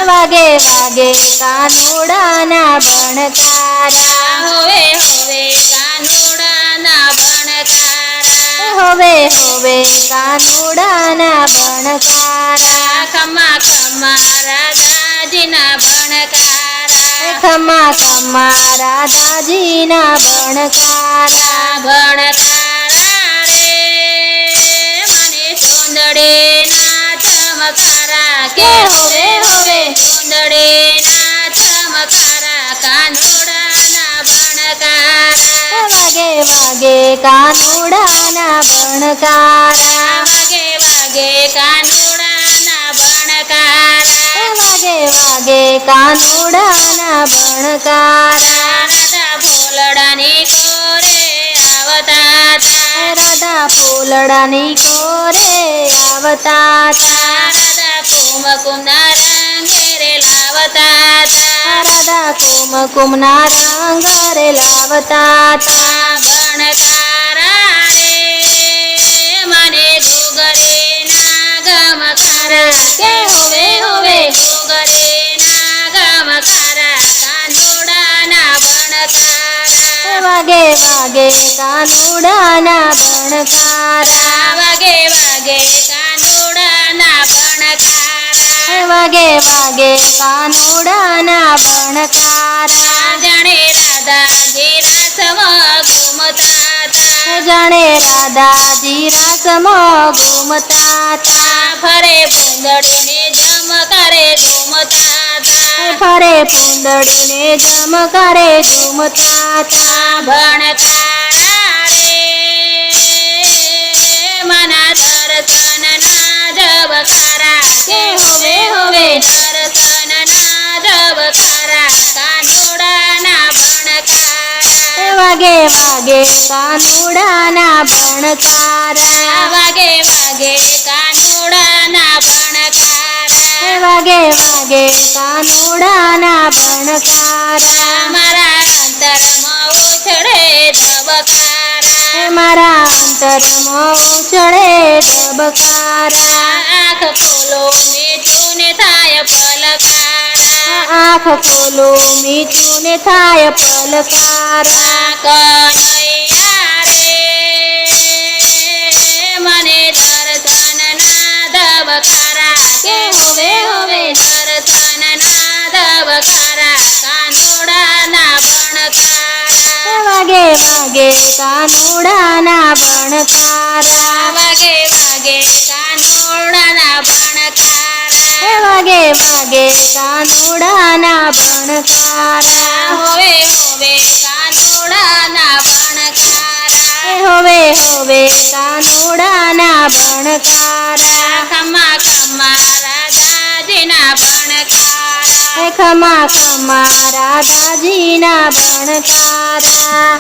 વાગે વાગે કાનુડાના ભણકારા હોવે હોવે કાનુડાના ભણકારા હોવે હોવે કાનુડાના ભણકારા ખમા ખમા રાધાજીના ભણકારા ખમા ખમા રાધાજીના ભણકારા ભણકારા રે મને સોંદડે ના ચમકારા કે હોવે હોવે સોંદડે ના ચમકારા કાનુડાના ભણકારા વાગે વાગે કાનુડાના ભણકારા વાગે વાગે કાનુડાના ભણકારા વાગે વાગે કાનુડાના ભણકારા રાધા ફૂલડાની કોરે આવતા તા રાધા ફૂલડાની કોરે આવતા તા રાધા કુમકુમના રંગે રે લાવતા તા રાધા કુમકુમના રંગ રે લાવતા તા ભણકારા રે મને ઘોઘરે ના ગમકારા કે હોવે હોવે ઘોઘરે ના ગમકારા કાનુડાના ભણકારા વાગે વાગે કાનુડાના ભણકારા વાગે વાગે કાનુડાના ભણકારા વાગે વાગે કાનુડાના ભણકારા જાણે રાધાજી રાસમાં ઘૂમતા તા જાણે રાધાજી રાસમાં ઘૂમતા તા ફરે પૂંદડીને જમકારે ઘૂમતા તા ફરે પૂંદડીને જમકારે ઘૂમતા તા ભણકારા રે મના દર્શન ના જબકારા કે હોવે હોવે દર્શન ના જબકારા કાનુડાના ભણકારા વાગે વાગે કાનુડાના ભણકારા વાગે વાગે કાનુડાના ભણકારા વાગે વાગે કાનુડાના ભણકારા મારા અંતરમાં ઉછળે ધબકારા મારા અંતરમાં ઉછળે ધબકારા આંખ ખોલો મીઠું ને થાય પલકારા આંખ ખોલો મીઠું ને થાય પલકારા કનૈયા રે મને દર્શન ના ધબકારા કે હોવે હોવે દર્શન ના ધબકારા કાનુડાના ભણકારા વાગે વાગે કાનુડાના ભણકારા વાગે વાગે કાનુડાના ભણકારા વાગે વાગે કાનુડાના ભણકારા હોવે હોવે કાનુડાના ભણકારા હોવે હોવે કાનુડાના ભણકારા ખમા ખમા રાધાજીના ભણકારા ખમા ખમા રાધાજીના ભણકારા